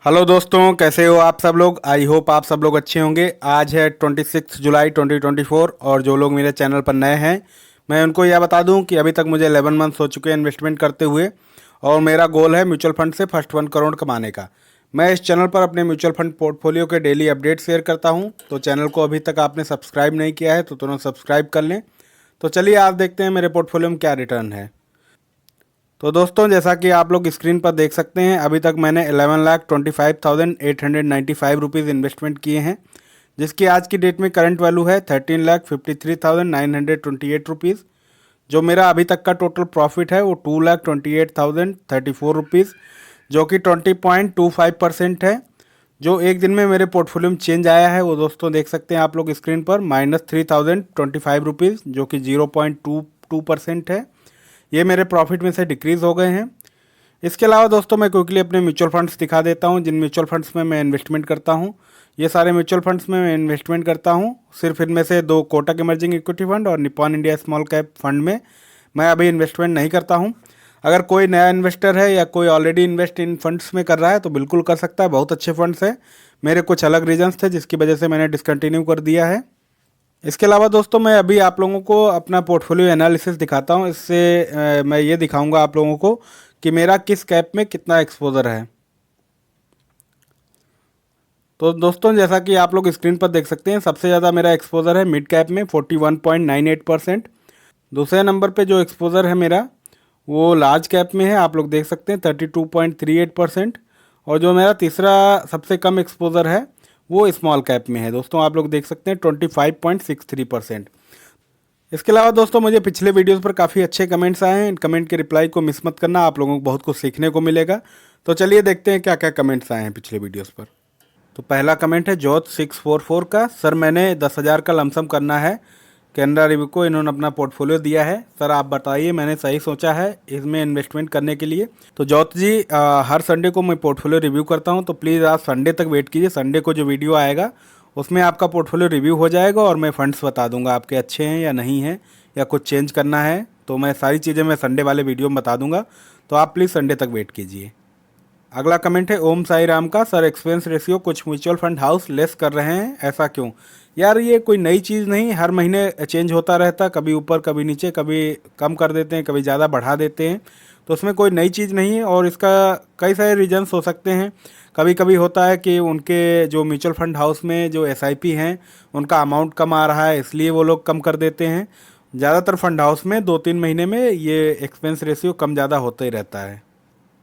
Hello दोस्तों, कैसे हो आप सब लोग। आई होप आप सब लोग अच्छे होंगे। आज है 26 जुलाई 2024 और जो लोग मेरे चैनल पर नए हैं मैं उनको यह बता दूं कि अभी तक मुझे 11 मंथ्स हो चुके हैं इन्वेस्टमेंट करते हुए और मेरा गोल है म्यूचुअल फंड से फर्स्ट 1 करोड़ कमाने का। मैं इस चैनल पर अपने म्यूचुअल फंड पोर्टफोलियो के डेली अपडेट शेयर करता हूँ, तो चैनल को अभी तक आपने सब्सक्राइब नहीं किया है तो तुरंत सब्सक्राइब कर लें। तो चलिए आज देखते हैं मेरे पोर्टफोलियो में क्या रिटर्न है। तो दोस्तों, जैसा कि आप लोग स्क्रीन पर देख सकते हैं, अभी तक मैंने 11,25,895 रुपीज़ इन्वेस्टमेंट किए हैं, जिसकी आज की डेट में करंट वैल्यू है 13,53,928 रुपीज़। जो मेरा अभी तक का टोटल प्रॉफिट है वो 2,28,034 रुपीज़, जो कि 20.25% है। जो एक दिन में मेरे पोर्टफोलियो में चेंज आया है वो दोस्तों देख सकते हैं आप लोग स्क्रीन पर, -3,025 रुपीज़, जो कि 0.22% है। ये मेरे प्रॉफिट में से डिक्रीज़ हो गए हैं। इसके अलावा दोस्तों मैं क्विकली अपने म्यूचुअल फंड्स दिखा देता हूं, जिन म्यूचुअल फंड्स में मैं इन्वेस्टमेंट करता हूं। ये सारे म्यूचुअल फंड्स में मैं इन्वेस्टमेंट करता हूं। सिर्फ इनमें से दो कोटक इमर्जिंग इक्विटी फंड और Nippon India small cap fund में मैं अभी इन्वेस्टमेंट नहीं करता हूं। अगर कोई नया इन्वेस्टर है या कोई ऑलरेडी इन्वेस्ट इन फंड्स में कर रहा है तो बिल्कुल कर सकता है, बहुत अच्छे फंड्स हैं। मेरे कुछ अलग रीजंस थे जिसकी वजह से मैंने डिसकंटिन्यू कर दिया है। इसके अलावा दोस्तों मैं अभी आप लोगों को अपना पोर्टफोलियो एनालिसिस दिखाता हूं। इससे मैं ये दिखाऊंगा आप लोगों को कि मेरा किस कैप में कितना एक्सपोजर है। तो दोस्तों, जैसा कि आप लोग स्क्रीन पर देख सकते हैं, सबसे ज़्यादा मेरा एक्सपोजर है मिड कैप में 41.98%। दूसरे नंबर पे जो एक्सपोजर है मेरा वो लार्ज कैप में है, आप लोग देख सकते हैं 32.38%। और जो मेरा तीसरा सबसे कम एक्सपोजर है वो स्मॉल कैप में है दोस्तों, आप लोग देख सकते हैं 25.63%। इसके अलावा दोस्तों मुझे पिछले वीडियोस पर काफ़ी अच्छे कमेंट्स आए हैं। इन कमेंट के रिप्लाई को मिस मत करना, आप लोगों को बहुत कुछ सीखने को मिलेगा। तो चलिए देखते हैं क्या क्या कमेंट्स आए हैं पिछले वीडियोस पर। तो पहला कमेंट है जॉर्ज 644 का। सर मैंने 10,000 का लमसम करना है, कैनरा रिव्यू को इन्होंने अपना पोर्टफोलियो दिया है। सर आप बताइए, मैंने सही सोचा है इसमें इन्वेस्टमेंट करने के लिए। तो जॉर्ज जी, हर संडे को मैं पोर्टफोलियो रिव्यू करता हूं, तो प्लीज़ आप संडे तक वेट कीजिए। संडे को जो वीडियो आएगा उसमें आपका पोर्टफोलियो रिव्यू हो जाएगा और मैं फंड्स बता दूंगा आपके अच्छे हैं या नहीं हैं या कुछ चेंज करना है, तो मैं सारी चीज़ें मैं संडे वाले वीडियो में बता दूंगा। तो आप प्लीज़ संडे तक वेट कीजिए। अगला कमेंट है ओम साई राम का। सर एक्सपेंस रेशियो कुछ म्यूचुअल फंड हाउस लेस कर रहे हैं, ऐसा क्यों? यार ये कोई नई चीज़ नहीं, हर महीने चेंज होता रहता, कभी ऊपर कभी नीचे, कभी कम कर देते हैं कभी ज़्यादा बढ़ा देते हैं। तो उसमें कोई नई चीज़ नहीं है और इसका कई सारे रीजंस हो सकते हैं। कभी कभी होता है कि उनके जो म्यूचुअल फंड हाउस में जो एसआईपी हैं उनका अमाउंट कम आ रहा है, इसलिए वो लोग कम कर देते हैं। ज़्यादातर फंड हाउस में 2-3 महीने में ये एक्सपेंस रेशियो कम ज़्यादा होता ही रहता है।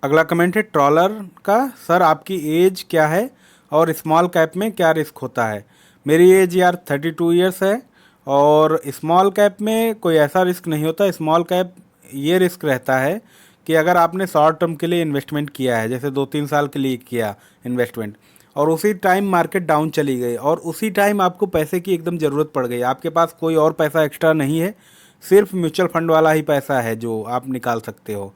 अगला कमेंट है ट्रॉलर का। सर आपकी एज क्या है और स्मॉल कैप में क्या रिस्क होता है? मेरी एज यार 32 ईयर्स है और स्मॉल कैप में कोई ऐसा रिस्क नहीं होता। स्मॉल कैप ये रिस्क रहता है कि अगर आपने शॉर्ट टर्म के लिए इन्वेस्टमेंट किया है, जैसे 2-3 साल के लिए किया इन्वेस्टमेंट, और उसी टाइम मार्केट डाउन चली गई और उसी टाइम आपको पैसे की एकदम ज़रूरत पड़ गई, आपके पास कोई और पैसा एक्स्ट्रा नहीं है, सिर्फ म्यूचुअल फंड वाला ही पैसा है जो आप निकाल सकते हो,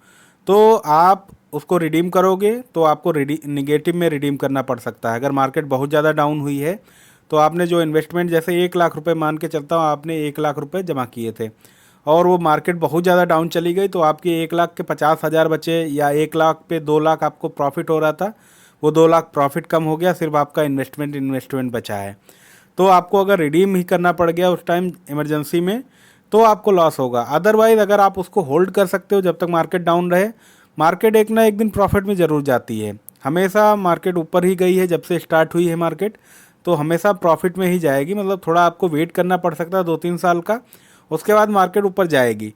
तो आप उसको रिडीम करोगे तो आपको निगेटिव में रिडीम करना पड़ सकता है। अगर मार्केट बहुत ज़्यादा डाउन हुई है तो आपने जो इन्वेस्टमेंट, जैसे 1 लाख रुपए मान के चलता हूँ, आपने 1 लाख रुपए जमा किए थे और वो मार्केट बहुत ज़्यादा डाउन चली गई तो आपके 1 लाख के 50,000 बचे, या 1 लाख पे 2 लाख आपको प्रॉफिट हो रहा था, वो 2 लाख प्रॉफिट कम हो गया, सिर्फ आपका इन्वेस्टमेंट बचा है। तो आपको अगर रिडीम ही करना पड़ गया उस टाइम इमरजेंसी में तो आपको लॉस होगा। अदरवाइज़ अगर आप उसको होल्ड कर सकते हो जब तक मार्केट डाउन रहे, मार्केट एक ना एक दिन प्रॉफिट में ज़रूर जाती है। हमेशा मार्केट ऊपर ही गई है जब से स्टार्ट हुई है मार्केट, तो हमेशा प्रॉफिट में ही जाएगी। मतलब थोड़ा आपको वेट करना पड़ सकता है 2-3 साल का, उसके बाद मार्केट ऊपर जाएगी।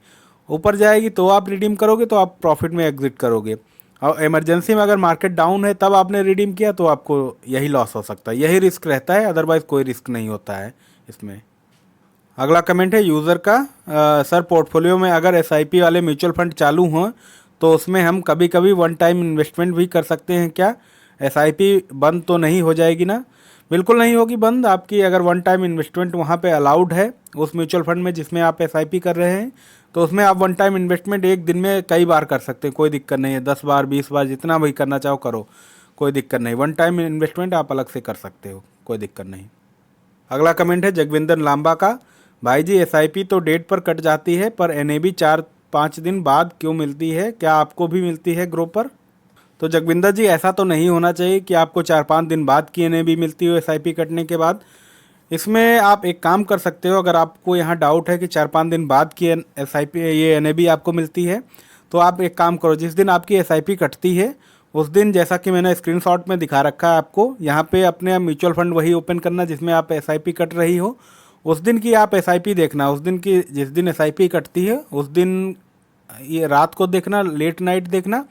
ऊपर जाएगी तो आप रिडीम करोगे तो आप प्रॉफिट में एग्जिट करोगे, और इमरजेंसी में अगर मार्केट डाउन है तब आपने रिडीम किया तो आपको यही लॉस हो सकता है, यही रिस्क रहता है, अदरवाइज़ कोई रिस्क नहीं होता है इसमें। अगला कमेंट है यूज़र का। सर पोर्टफोलियो में अगर एसआईपी वाले म्यूचुअल फंड चालू हों तो उसमें हम कभी कभी वन टाइम इन्वेस्टमेंट भी कर सकते हैं क्या? एसआईपी बंद तो नहीं हो जाएगी ना? बिल्कुल नहीं होगी बंद आपकी। अगर वन टाइम इन्वेस्टमेंट वहाँ पे अलाउड है उस म्यूचुअल फंड में जिसमें आप एसआईपी कर रहे हैं, तो उसमें आप वन टाइम इन्वेस्टमेंट एक दिन में कई बार कर सकते हैं, कोई दिक्कत नहीं है। 10 बार 20 बार जितना भी करना चाहो करो, कोई दिक्कत नहीं। वन टाइम इन्वेस्टमेंट आप अलग से कर सकते हो, कोई दिक्कत नहीं। अगला कमेंट है जगविंदर लांबा का। भाई जी एसआईपी तो डेट पर कट जाती है पर एनएबी 4-5 दिन बाद क्यों मिलती है, क्या आपको भी मिलती है ग्रो पर? तो जगविंदर जी, ऐसा तो नहीं होना चाहिए कि आपको 4-5 दिन बाद की एनएबी मिलती हो एसआईपी कटने के बाद। इसमें आप एक काम कर सकते हो, अगर आपको यहाँ डाउट है कि 4-5 दिन बाद की एसआईपी ये एनएबी आपको मिलती है, तो आप एक काम करो, जिस दिन आपकी एसआईपी कटती है उस दिन, जैसा कि मैंने स्क्रीनशॉट में दिखा रखा है आपको, यहाँ पे अपने म्यूचुअल फंड वही ओपन करना जिसमें आप एसआईपी कट रही हो। उस दिन की आप एसआईपी देखना, उस दिन की जिस दिन एसआईपी कटती है उस दिन ये रात को देखना, लेट नाइट देखना,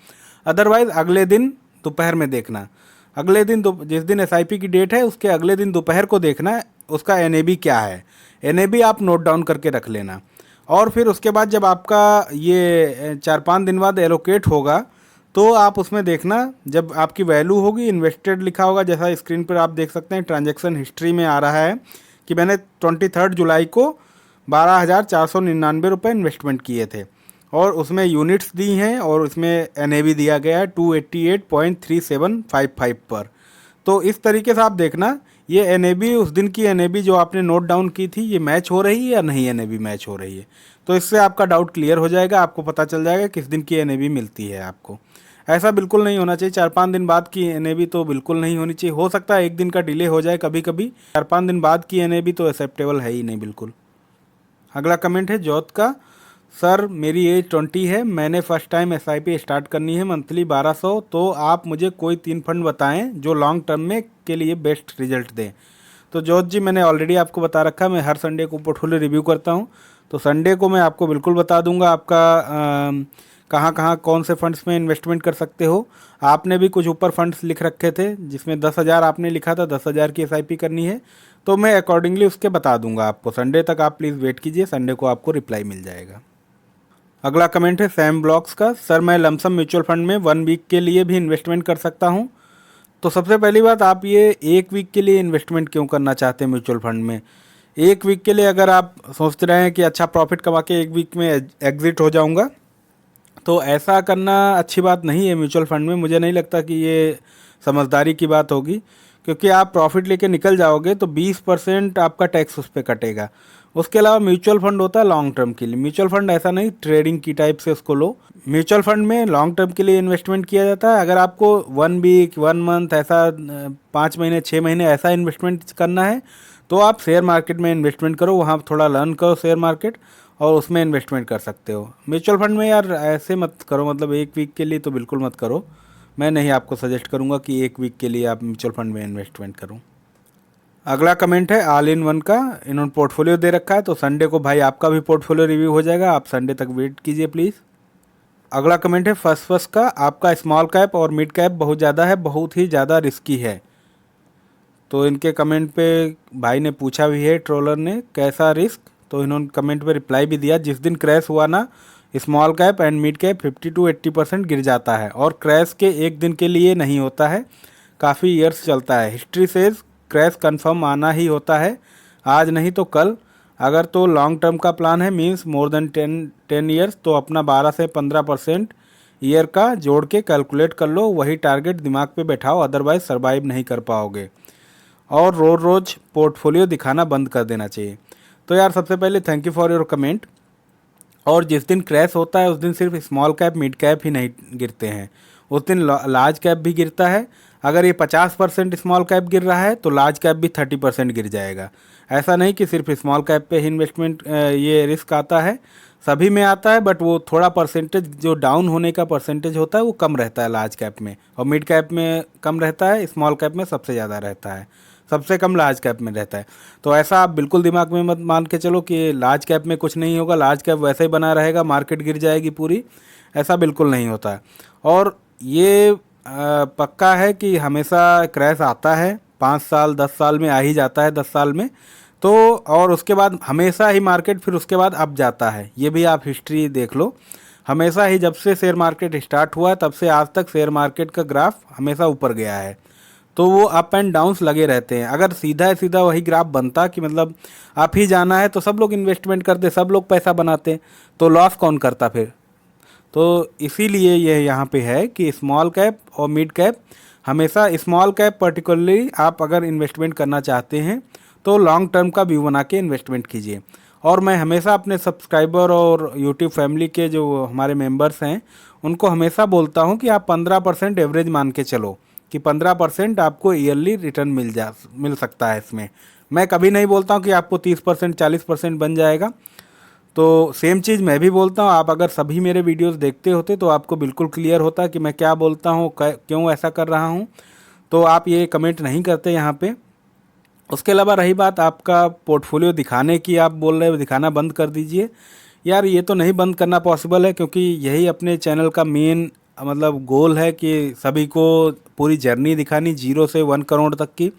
अदरवाइज़ अगले दिन दोपहर में देखना। अगले दिन जिस दिन एसआईपी की डेट है उसके अगले दिन दोपहर को देखना उसका एनएबी क्या है। एनएबी आप नोट डाउन करके रख लेना, और फिर उसके बाद जब आपका ये 4-5 दिन बाद एलोकेट होगा तो आप उसमें देखना, जब आपकी वैल्यू होगी, इन्वेस्टेड लिखा होगा, जैसा स्क्रीन पर आप देख सकते हैं ट्रांजैक्शन हिस्ट्री में आ रहा है कि मैंने 23 जुलाई को 12,499 रुपये इन्वेस्टमेंट किए थे, और उसमें यूनिट्स दी हैं और उसमें एनएबी दिया गया है 288.3755 पर। तो इस तरीके से आप देखना ये एनएबी, उस दिन की एनएबी जो आपने नोट डाउन की थी, ये मैच हो रही है या नहीं एनएबी मैच हो रही है। तो इससे आपका डाउट क्लियर हो जाएगा, आपको पता चल जाएगा किस दिन की एनएबी मिलती है आपको। ऐसा बिल्कुल नहीं होना चाहिए, 4-5 दिन बाद की एनएबी तो बिल्कुल नहीं होनी चाहिए। हो सकता है एक दिन का डिले हो जाए कभी कभी, 4-5 दिन बाद की एनएबी तो एक्सेप्टेबल है ही नहीं बिल्कुल। अगला कमेंट है जोत का, सर मेरी एज 20 है, मैंने फर्स्ट टाइम एसआईपी स्टार्ट करनी है, मंथली 1200, तो आप मुझे कोई 3 फंड बताएं जो लॉन्ग टर्म में के लिए बेस्ट रिजल्ट दें। तो जोत जी, मैंने ऑलरेडी आपको बता रखा, मैं हर संडे को पोर्टफोलियो रिव्यू करता हूं, तो संडे को मैं आपको बिल्कुल बता दूंगा आपका कहाँ कहाँ कौन से फंड्स में इन्वेस्टमेंट कर सकते हो। आपने भी कुछ ऊपर फंड्स लिख रखे थे जिसमें 10,000 आपने लिखा था, 10,000 की एसआईपी करनी है, तो मैं अकॉर्डिंगली उसके बता दूंगा आपको। संडे तक आप प्लीज़ वेट कीजिए, संडे को आपको रिप्लाई मिल जाएगा। अगला कमेंट है सैम ब्लॉग्स का, सर मैं लमसम म्यूचुअल फंड में 1 वीक के लिए भी इन्वेस्टमेंट कर सकता हूं। तो सबसे पहली बात, आप ये 1 वीक के लिए इन्वेस्टमेंट क्यों करना चाहते हैं म्यूचुअल फंड में। 1 वीक के लिए अगर आप सोचते रहे हैं कि अच्छा प्रॉफिट कमा के 1 वीक में एग्जिट हो जाऊंगा, तो ऐसा करना अच्छी बात नहीं है म्यूचुअल फंड में। मुझे नहीं लगता कि ये समझदारी की बात होगी, क्योंकि आप प्रॉफिट लेके निकल जाओगे तो 20% आपका टैक्स उस पर कटेगा। उसके अलावा म्यूचुअल फंड होता है लॉन्ग टर्म के लिए, म्यूचुअल फंड ऐसा नहीं ट्रेडिंग की टाइप से उसको लो। म्यूचुअल फंड में लॉन्ग टर्म के लिए इन्वेस्टमेंट किया जाता है। अगर आपको 1 वीक 1 मंथ ऐसा 5 महीने 6 महीने ऐसा इन्वेस्टमेंट करना है, तो आप शेयर मार्केट में इन्वेस्टमेंट करो, वहाँ थोड़ा लर्न करो शेयर मार्केट, और उसमें इन्वेस्टमेंट कर सकते हो। म्यूचुअल फंड में यार ऐसे मत करो, मतलब 1 वीक के लिए तो बिल्कुल मत करो। मैं नहीं आपको सजेस्ट करूँगा कि 1 वीक के लिए आप म्यूचुअल फंड में इन्वेस्टमेंट करो। अगला कमेंट है ऑल इन वन का, इन्होंने पोर्टफोलियो दे रखा है, तो संडे को भाई आपका भी पोर्टफोलियो रिव्यू हो जाएगा, आप संडे तक वेट कीजिए प्लीज़। अगला कमेंट है फर्स्ट का, आपका स्मॉल कैप और मिड कैप बहुत ज़्यादा है, बहुत ही ज़्यादा रिस्की है। तो इनके कमेंट पे भाई ने पूछा भी है, ट्रोलर ने, कैसा रिस्क, तो इन्होंने कमेंट पे रिप्लाई भी दिया, जिस दिन क्रैश हुआ ना small cap and mid cap 50 to 80% गिर जाता है, और क्रैश के एक दिन के लिए नहीं होता है, काफ़ी ईयर्स चलता है। हिस्ट्री सेज क्रैश कंफर्म आना ही होता है, आज नहीं तो कल। अगर तो लॉन्ग टर्म का प्लान है, मींस मोर देन 10 ईयर्स, तो अपना 12 से 15% ईयर का जोड़ के कैलकुलेट कर लो, वही टारगेट दिमाग पे बैठाओ, अदरवाइज सर्वाइव नहीं कर पाओगे। और रोज़ रोज़ पोर्टफोलियो दिखाना बंद कर देना चाहिए। तो यार सबसे पहले thank you for your comment. और जिस दिन क्रैश होता है उस दिन सिर्फ स्मॉल कैप मिड कैप ही नहीं गिरते हैं, उस दिन लार्ज कैप भी गिरता है। अगर ये 50% स्मॉल कैप गिर रहा है तो लार्ज कैप भी 30% गिर जाएगा। ऐसा नहीं कि सिर्फ स्मॉल कैप पे ही इन्वेस्टमेंट ये रिस्क आता है, सभी में आता है, बट वो थोड़ा परसेंटेज जो डाउन होने का परसेंटेज होता है वो कम रहता है लार्ज कैप में, और मिड कैप में कम रहता है, स्मॉल कैप में सबसे ज़्यादा रहता है, सबसे कम लार्ज कैप में रहता है। तो ऐसा आप बिल्कुल दिमाग में मत मान के चलो कि लार्ज कैप में कुछ नहीं होगा, लार्ज कैप वैसे ही बना रहेगा, मार्केट गिर जाएगी पूरी, ऐसा बिल्कुल नहीं होता है। और ये पक्का है कि हमेशा क्रैश आता है, 5 साल 10 साल में आ ही जाता है, 10 साल में तो, और उसके बाद हमेशा ही मार्केट फिर उसके बाद अप जाता है। ये भी आप हिस्ट्री देख लो, हमेशा ही जब से शेयर मार्केट स्टार्ट हुआ तब से आज तक शेयर मार्केट का ग्राफ हमेशा ऊपर गया है, तो वो अप एंड डाउन्स लगे रहते हैं। अगर सीधा सीधा वही ग्राफ बनता कि मतलब आप ही जाना है तो सब लोग इन्वेस्टमेंट करते, सब लोग पैसा बनाते, तो लॉस कौन करता फिर। तो इसीलिए ये यहाँ पे है कि स्मॉल कैप और मिड कैप, हमेशा स्मॉल कैप पर्टिकुलरली आप अगर इन्वेस्टमेंट करना चाहते हैं तो लॉन्ग टर्म का व्यू बना के इन्वेस्टमेंट कीजिए। और मैं हमेशा अपने सब्सक्राइबर और यूट्यूब फैमिली के जो हमारे मेंबर्स हैं उनको हमेशा बोलता हूं कि आप 15% एवरेज मान के चलो कि 15% आपको ईयरली रिटर्न मिल सकता है इसमें। मैं कभी नहीं बोलता हूं कि आपको 30% 40% बन जाएगा। तो सेम चीज़ मैं भी बोलता हूँ, आप अगर सभी मेरे वीडियोस देखते होते तो आपको बिल्कुल क्लियर होता कि मैं क्या बोलता हूँ, क्यों ऐसा कर रहा हूँ। तो आप ये कमेंट नहीं करते यहाँ पे। उसके अलावा रही बात आपका पोर्टफोलियो दिखाने की, आप बोल रहे हो दिखाना बंद कर दीजिए। यार ये तो नहीं बंद करना पॉसिबल है, क्योंकि यही अपने चैनल का मेन मतलब गोल है कि सभी को पूरी जर्नी दिखानी, 0 से 1 करोड़ तक की।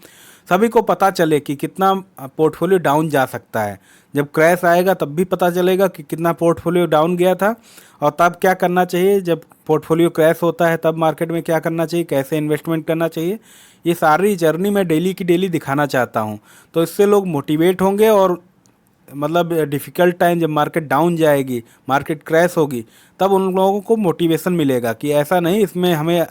सभी को पता चले कि कितना पोर्टफोलियो डाउन जा सकता है। जब क्रैश आएगा तब भी पता चलेगा कि कितना पोर्टफोलियो डाउन गया था और तब क्या करना चाहिए। जब पोर्टफोलियो क्रैश होता है तब मार्केट में क्या करना चाहिए, कैसे इन्वेस्टमेंट करना चाहिए। ये सारी जर्नी मैं डेली की डेली दिखाना चाहता हूँ। तो इससे लोग मोटिवेट होंगे और मतलब डिफ़िकल्ट टाइम जब मार्केट डाउन जाएगी, मार्केट क्रैश होगी, तब उन लोगों को मोटिवेशन मिलेगा कि ऐसा नहीं, इसमें हमें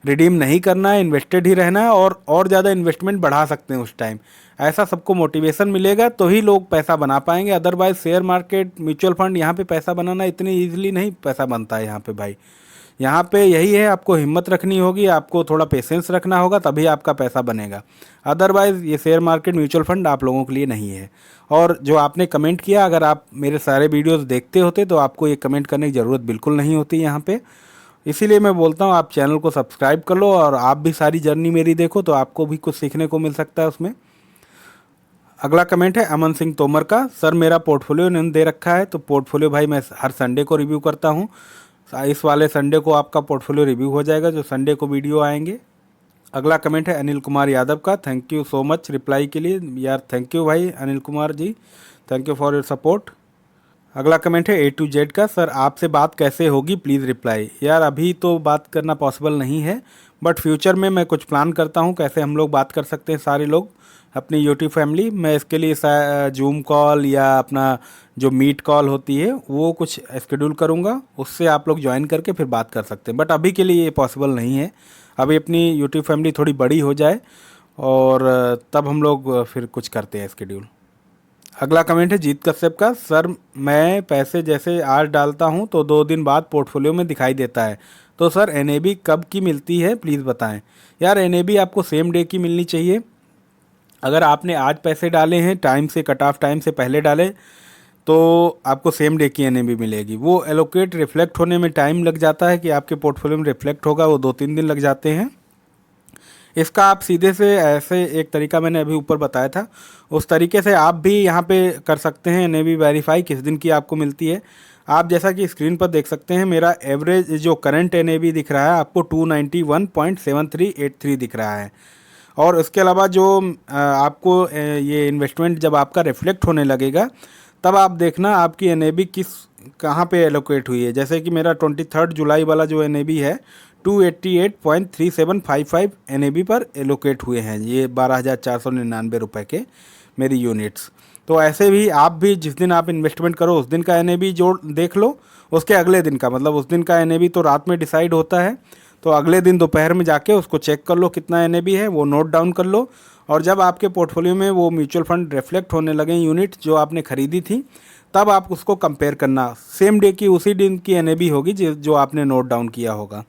रिडीम नहीं करना है, इन्वेस्टेड ही रहना है और ज़्यादा इन्वेस्टमेंट बढ़ा सकते हैं उस टाइम। ऐसा सबको मोटिवेशन मिलेगा तो ही लोग पैसा बना पाएंगे। Otherwise share market, mutual fund, यहाँ पे पैसा बनाना इतनी ईजिली नहीं पैसा बनता है यहाँ पे भाई। यहाँ पे यही है, आपको हिम्मत रखनी होगी, आपको थोड़ा पेशेंस रखना होगा, तभी आपका पैसा बनेगा। अदरवाइज़ ये शेयर मार्केट, म्यूचुअल फंड आप लोगों के लिए नहीं है। और जो आपने कमेंट किया, अगर आप मेरे सारे वीडियोस देखते होते तो आपको ये कमेंट करने की ज़रूरत बिल्कुल नहीं होती यहाँ पे। इसीलिए मैं बोलता हूँ आप चैनल को सब्सक्राइब कर लो और आप भी सारी जर्नी मेरी देखो, तो आपको भी कुछ सीखने को मिल सकता है उसमें। अगला कमेंट है अमन सिंह तोमर का। सर मेरा पोर्टफोलियो नहीं दे रखा है, तो पोर्टफोलियो भाई मैं हर संडे को रिव्यू करता हूँ। इस वाले संडे को आपका पोर्टफोलियो रिव्यू हो जाएगा, जो संडे को वीडियो आएंगे। अगला कमेंट है अनिल कुमार यादव का। Thank you so much reply के लिए यार। थैंक यू भाई Anil Kumar ji, thank you for your support. अगला कमेंट है A to Z का। सर आपसे बात कैसे होगी, प्लीज़ रिप्लाई। यार अभी तो बात करना पॉसिबल नहीं है, बट फ्यूचर में मैं कुछ प्लान करता हूँ कैसे हम लोग बात कर सकते हैं सारे लोग अपनी यूट्यूब फैमिली। मैं इसके लिए जूम कॉल या अपना जो मीट कॉल होती है वो कुछ शेड्यूल करूँगा, उससे आप लोग ज्वाइन करके फिर बात कर सकते हैं। बट अभी के लिए ये पॉसिबल नहीं है, अभी अपनी यूट्यूब फैमिली थोड़ी बड़ी हो जाए और तब हम लोग फिर कुछ करते हैं शेड्यूल। अगला कमेंट है जीत कश्यप का। सर मैं पैसे जैसे आज डालता हूं तो 2 दिन बाद पोर्टफोलियो में दिखाई देता है, तो सर NAB कब की मिलती है, प्लीज़ बताएं। यार NAB आपको सेम डे की मिलनी चाहिए। अगर आपने आज पैसे डाले हैं, टाइम से, कट ऑफ टाइम से पहले डाले, तो आपको सेम डे की NAB मिलेगी। वो एलोकेट रिफ्लेक्ट होने में टाइम लग जाता है कि आपके पोर्टफोलियो में रिफ्लेक्ट होगा, वो 2-3 दिन लग जाते हैं। इसका आप सीधे से ऐसे एक तरीका मैंने अभी ऊपर बताया था, उस तरीके से आप भी यहाँ पे कर सकते हैं NAB वेरीफाई किस दिन की आपको मिलती है। आप जैसा कि स्क्रीन पर देख सकते हैं, मेरा एवरेज जो करंट NAB दिख रहा है आपको 291.7383 दिख रहा है। और इसके अलावा जो आपको ये इन्वेस्टमेंट जब आपका रिफ्लेक्ट होने लगेगा, तब आप देखना आपकी NAB कहाँ पे एलोकेट हुई है। जैसे कि मेरा 23 जुलाई वाला जो NAB है 288.3755 NAB पर एलोकेट हुए हैं, ये 12,499 रुपये के मेरी यूनिट्स। तो ऐसे भी आप भी जिस दिन आप इन्वेस्टमेंट करो उस दिन का NAB जोड़ देख लो, उसके अगले दिन का, मतलब उस दिन का NAB तो रात में डिसाइड होता है, तो अगले दिन दोपहर में जाके उसको चेक कर लो कितना NAB है, वो नोट डाउन कर लो। और जब आपके पोर्टफोलियो में वो म्यूचुअल फंड रिफ्लेक्ट होने लगे यूनिट जो आपने खरीदी थी, तब आप उसको कंपेयर करना। सेम डे की उसी दिन की NAB होगी जो आपने नोट डाउन किया होगा।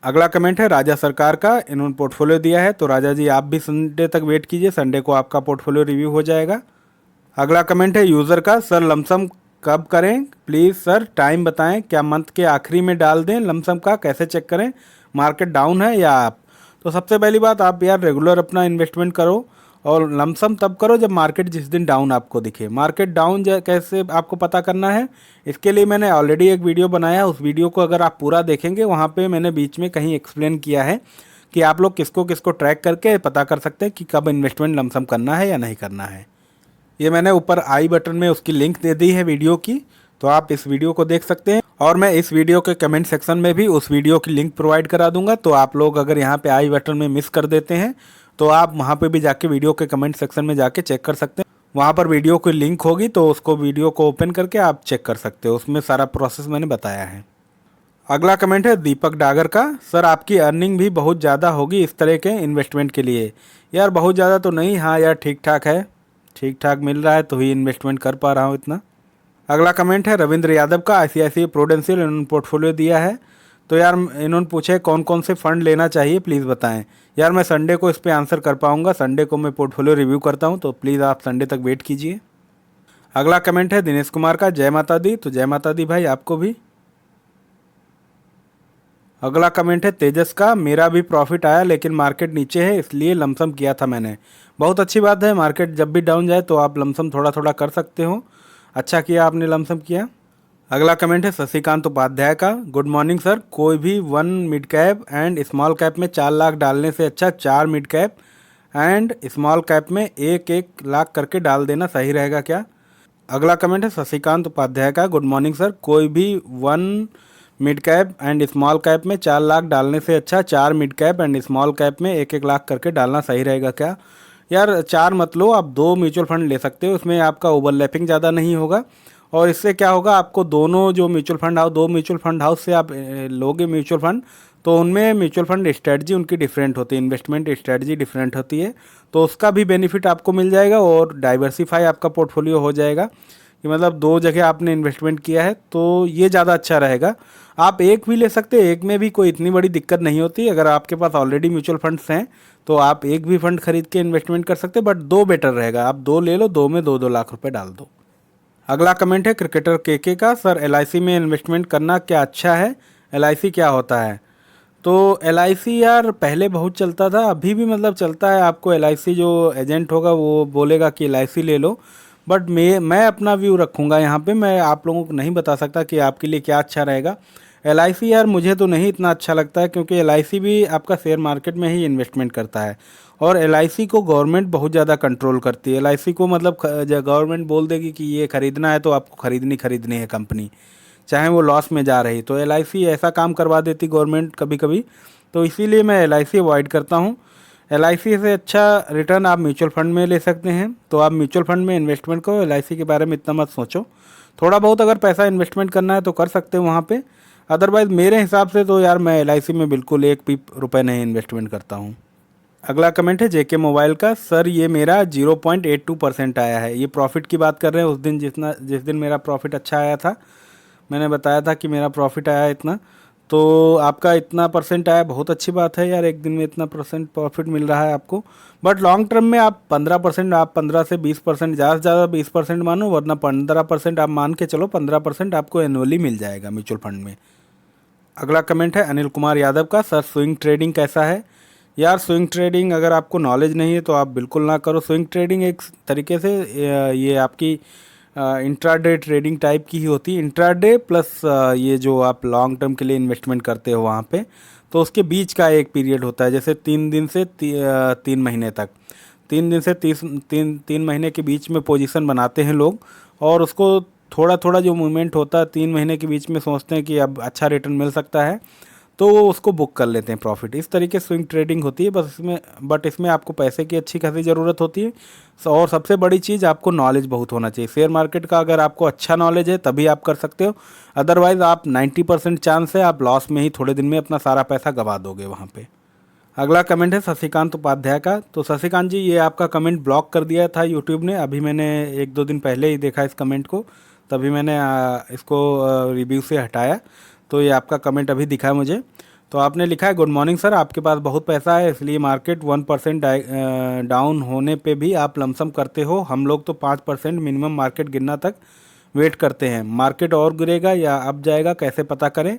अगला कमेंट है राजा सरकार का। इन्होंने पोर्टफोलियो दिया है, तो राजा जी आप भी संडे तक वेट कीजिए, संडे को आपका पोर्टफोलियो रिव्यू हो जाएगा। अगला कमेंट है यूज़र का। सर लमसम कब करें, प्लीज़ सर टाइम बताएं, क्या मंथ के आखिरी में डाल दें, लमसम का कैसे चेक करें, मार्केट डाउन है या आप। तो सबसे पहली बात, आप यार रेगुलर अपना इन्वेस्टमेंट करो और लमसम तब करो जब मार्केट जिस दिन डाउन आपको दिखे। मार्केट डाउन कैसे आपको पता करना है, इसके लिए मैंने ऑलरेडी एक वीडियो बनाया है। उस वीडियो को अगर आप पूरा देखेंगे, वहाँ पे मैंने बीच में कहीं एक्सप्लेन किया है कि आप लोग किसको किसको ट्रैक करके पता कर सकते हैं कि कब इन्वेस्टमेंट लमसम करना है या नहीं करना है। ये मैंने ऊपर आई बटन में उसकी लिंक दे दी है वीडियो की, तो आप इस वीडियो को देख सकते हैं। और मैं इस वीडियो के कमेंट सेक्शन में भी उस वीडियो की लिंक प्रोवाइड करा दूंगा, तो आप लोग अगर यहाँ पे आई बटन में मिस कर देते हैं तो आप वहाँ पे भी जाके वीडियो के कमेंट सेक्शन में जाके चेक कर सकते हैं। वहाँ पर वीडियो की लिंक होगी, तो उसको वीडियो को ओपन करके आप चेक कर सकते हो, उसमें सारा प्रोसेस मैंने बताया है। अगला कमेंट है दीपक डागर का। सर आपकी अर्निंग भी बहुत ज़्यादा होगी इस तरह के इन्वेस्टमेंट के लिए। यार बहुत ज़्यादा तो नहीं, हाँ यार ठीक ठाक है, ठीक ठाक मिल रहा है तो ही इन्वेस्टमेंट कर पा रहा हूँ इतना। अगला कमेंट है रविंद्र यादव का, ICICI प्रूडेंशियल इन्होंने पोर्टफोलियो दिया है। तो यार इन्होंने पूछे कौन कौन से फ़ंड लेना चाहिए प्लीज़ बताएं। यार मैं संडे को इस पे आंसर कर पाऊंगा, संडे को मैं पोर्टफोलियो रिव्यू करता हूं, तो प्लीज़ आप संडे तक वेट कीजिए। अगला कमेंट है दिनेश कुमार का, जय माता दी। तो जय माता दी भाई आपको भी। अगला कमेंट है तेजस का, मेरा भी प्रॉफिट आया लेकिन मार्केट नीचे है इसलिए लमसम किया था मैंने। बहुत अच्छी बात है, मार्केट जब भी डाउन जाए तो आप लमसम थोड़ा थोड़ा कर सकते हो। अच्छा किया आपने लमसम किया। अगला कमेंट है शशिकांत उपाध्याय का, गुड मॉर्निंग सर, कोई भी 1 mid cap and small cap में 4 लाख डालने से अच्छा 4 mid cap and small cap में 1-1 लाख करके डाल देना सही रहेगा क्या। अगला कमेंट है शशिकांत उपाध्याय का, गुड मॉर्निंग सर, कोई भी 1 mid cap and small cap में 4 लाख डालने से अच्छा 4 mid cap and small cap में 1-1 लाख करके डालना सही रहेगा क्या। यार 4 मत लो, आप 2 म्यूचुअल फंड ले सकते हो, उसमें आपका ओवरलैपिंग ज़्यादा नहीं होगा। और इससे क्या होगा, आपको दोनों जो mutual fund house, 2 mutual fund house से आप लोगे म्यूचुअल फंड, तो उनमें म्यूचुअल फंड स्ट्रेटजी उनकी डिफरेंट होती है, इन्वेस्टमेंट स्ट्रेटजी डिफरेंट होती है, तो उसका भी बेनिफिट आपको मिल जाएगा और डाइवर्सिफाई आपका पोर्टफोलियो हो जाएगा कि मतलब 2 जगह आपने इन्वेस्टमेंट किया है, तो ये ज़्यादा अच्छा रहेगा। आप एक भी ले सकते हैं, एक में भी कोई इतनी बड़ी दिक्कत नहीं होती। अगर आपके पास ऑलरेडी म्यूचुअल फंड्स हैं तो आप एक भी फंड खरीद के इन्वेस्टमेंट कर सकते हैं, बट 2 बेटर रहेगा। आप 2 ले लो, 2 में 2-2 लाख रुपए डाल दो। अगला कमेंट है क्रिकेटर के का, सर LIC में इन्वेस्टमेंट करना क्या अच्छा है, LIC क्या होता है। तो LIC यार पहले बहुत चलता था, अभी भी मतलब चलता है। आपको LIC जो एजेंट होगा वो बोलेगा कि LIC ले लो, बट मैं अपना व्यू रखूँगा यहाँ पे। मैं आप लोगों को नहीं बता सकता कि आपके लिए क्या अच्छा रहेगा। LIC यार मुझे तो नहीं इतना अच्छा लगता है, क्योंकि LIC भी आपका शेयर मार्केट में ही इन्वेस्टमेंट करता है और LIC को गवर्नमेंट बहुत ज़्यादा कंट्रोल करती है। LIC को मतलब गवर्नमेंट बोल देगी कि ये खरीदना है तो आपको खरीदनी है कंपनी, चाहे वो लॉस में जा रही। तो LIC ऐसा काम करवा देती गवर्नमेंट कभी कभी, तो इसीलिए मैं LIC अवॉइड करता हूँ। LIC से अच्छा रिटर्न आप म्यूचुअल फंड में ले सकते हैं, तो आप म्यूचुअल फंड में इन्वेस्टमेंट करो, LIC के बारे में इतना मत सोचो। थोड़ा बहुत अगर पैसा इन्वेस्टमेंट करना है तो कर सकते हो वहाँ पे, अदरवाइज़ मेरे हिसाब से तो यार मैं LIC में बिल्कुल एक भी रुपये नहीं इन्वेस्टमेंट करता हूँ। अगला कमेंट है JK मोबाइल का, सर ये मेरा 0.82% आया है। ये प्रॉफिट की बात कर रहे हैं, उस दिन जिस दिन मेरा प्रॉफिट अच्छा आया था, मैंने बताया था कि मेरा प्रॉफिट आया इतना, तो आपका इतना परसेंट आया, बहुत अच्छी बात है यार, एक दिन में इतना परसेंट प्रॉफिट मिल रहा है आपको। बट लॉन्ग टर्म में आप 15%, आप 15 से 20%, ज़्यादा से ज़्यादा 20% मानो, वरना 15% आप मान के चलो, 15% आपको एनुअली मिल जाएगा म्यूचुअल फंड में। अगला कमेंट है अनिल कुमार यादव का, सर स्विंग ट्रेडिंग कैसा है। यार स्विंग ट्रेडिंग अगर आपको नॉलेज नहीं है तो आप बिल्कुल ना करो। स्विंग ट्रेडिंग एक तरीके से ये आपकी इंट्राडे ट्रेडिंग टाइप की ही होती है। इंट्राडे प्लस ये जो आप लॉन्ग टर्म के लिए इन्वेस्टमेंट करते हो वहाँ पे, तो उसके बीच का एक पीरियड होता है, जैसे 3 दिन से 3 महीने तक, 3 दिन से 3 महीने के बीच में पोजीशन बनाते हैं लोग, और उसको थोड़ा थोड़ा जो मूवमेंट होता है 3 महीने के बीच में सोचते हैं कि अब अच्छा रिटर्न मिल सकता है, तो वो उसको बुक कर लेते हैं प्रॉफिट। इस तरीके से स्विंग ट्रेडिंग होती है, बट इसमें आपको पैसे की अच्छी खासी ज़रूरत होती है, और सबसे बड़ी चीज़ आपको नॉलेज बहुत होना चाहिए शेयर मार्केट का। अगर आपको अच्छा नॉलेज है तभी आप कर सकते हो, अदरवाइज़ आप 90% चांस है आप लॉस में ही थोड़े दिन में अपना सारा पैसा गंवा दोगे वहाँ पे। अगला कमेंट है शशिकांत उपाध्याय का। तो शशिकांत जी, ये आपका कमेंट ब्लॉक कर दिया था यूट्यूब ने, अभी मैंने 1-2 दिन पहले ही देखा इस कमेंट को, तभी मैंने इसको रिव्यू से हटाया, तो ये आपका कमेंट अभी दिखा है मुझे। तो आपने लिखा है, गुड मॉर्निंग सर, आपके पास बहुत पैसा है इसलिए मार्केट 1% डाउन होने पे भी आप लमसम करते हो। हम लोग तो 5% मिनिमम मार्केट गिरना तक वेट करते हैं। मार्केट और गिरेगा या अप जाएगा कैसे पता करें,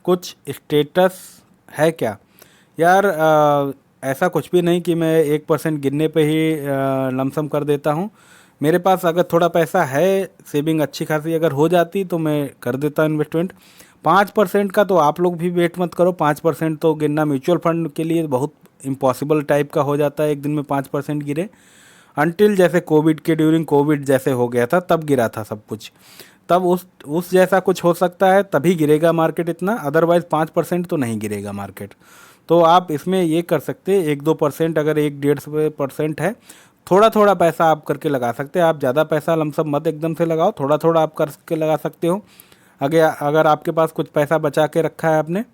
कुछ स्टेटस है क्या। यार ऐसा कुछ भी नहीं कि मैं 1% गिरने पे ही लमसम कर देता हूँ। मेरे पास अगर थोड़ा पैसा है, सेविंग अच्छी खासी अगर हो जाती तो मैं कर देता इन्वेस्टमेंट। 5% का तो आप लोग भी वेट मत करो, 5% तो गिरना म्यूचुअल फंड के लिए बहुत इम्पॉसिबल टाइप का हो जाता है, एक दिन में 5% गिरे। अनटिल जैसे कोविड के ड्यूरिंग कोविड जैसे हो गया था तब गिरा था सब कुछ, तब उस जैसा कुछ हो सकता है तभी गिरेगा मार्केट इतना, अदरवाइज़ 5% तो नहीं गिरेगा मार्केट। तो आप इसमें ये कर सकते हैं, 1-2%, अगर 1-1.5% है, थोड़ा थोड़ा पैसा आप करके लगा सकते हैं। आप ज़्यादा पैसा लमसम मत एकदम से लगाओ, थोड़ा थोड़ा आप करके लगा सकते हो। अगर आपके पास कुछ पैसा बचा के रखा है आपने,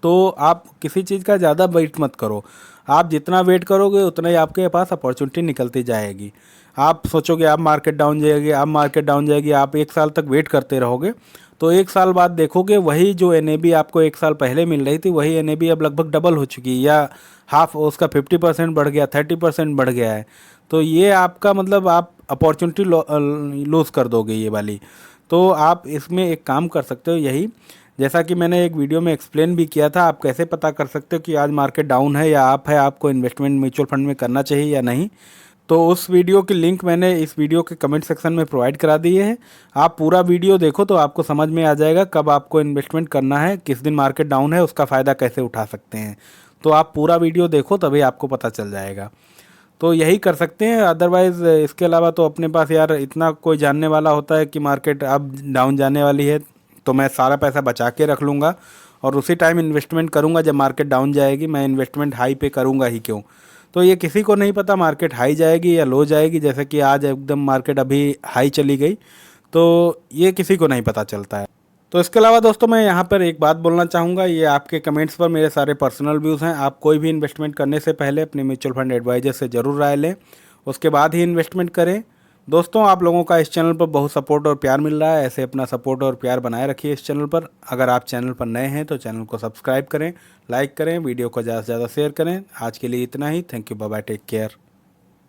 तो आप किसी चीज़ का ज़्यादा वेट मत करो। आप जितना वेट करोगे उतना ही आपके पास अपॉर्चुनिटी निकलती जाएगी। आप सोचोगे अब मार्केट डाउन जाएगी, अब मार्केट डाउन जाएगी, आप 1 साल तक वेट करते रहोगे तो 1 साल बाद देखोगे वही जो एनएबी आपको 1 साल पहले मिल रही थी वही एनएबी अब लगभग डबल हो चुकी है, या हाफ उसका 50% बढ़ गया, 30% बढ़ गया है। तो ये आपका मतलब आप अपॉर्चुनिटी लूज़ कर दोगे ये वाली। तो आप इसमें एक काम कर सकते हो, यही जैसा कि मैंने एक वीडियो में एक्सप्लेन भी किया था, आप कैसे पता कर सकते हो कि आज मार्केट डाउन है या अप है, आपको इन्वेस्टमेंट म्यूचुअल फंड में करना चाहिए या नहीं। तो उस वीडियो की लिंक मैंने इस वीडियो के कमेंट सेक्शन में प्रोवाइड करा दी है। आप पूरा वीडियो देखो तो आपको समझ में आ जाएगा कब आपको इन्वेस्टमेंट करना है, किस दिन मार्केट डाउन है, उसका फ़ायदा कैसे उठा सकते हैं। तो आप पूरा वीडियो देखो तभी आपको पता चल जाएगा। तो यही कर सकते हैं, अदरवाइज़ इसके अलावा तो अपने पास यार इतना कोई जानने वाला होता है कि मार्केट अब डाउन जाने वाली है तो मैं सारा पैसा बचा के रख लूँगा और उसी टाइम इन्वेस्टमेंट करूँगा जब मार्केट डाउन जाएगी। मैं इन्वेस्टमेंट हाई पे करूँगा ही क्यों। तो ये किसी को नहीं पता मार्केट हाई जाएगी या लो जाएगी, जैसे कि आज एकदम मार्केट अभी हाई चली गई, तो ये किसी को नहीं पता चलता है। तो इसके अलावा दोस्तों मैं यहाँ पर एक बात बोलना चाहूँगा, ये आपके कमेंट्स पर मेरे सारे पर्सनल व्यूज़ हैं। आप कोई भी इन्वेस्टमेंट करने से पहले अपने म्यूचुअल फंड एडवाइजर से ज़रूर राय लें, उसके बाद ही इन्वेस्टमेंट करें। दोस्तों आप लोगों का इस चैनल पर बहुत सपोर्ट और प्यार मिल रहा है, ऐसे अपना सपोर्ट और प्यार बनाए रखिए इस चैनल पर। अगर आप चैनल पर नए हैं तो चैनल को सब्सक्राइब करें, लाइक करें, वीडियो को ज़्यादा से ज़्यादा शेयर करें। आज के लिए इतना ही। Thank you, bye bye, take care.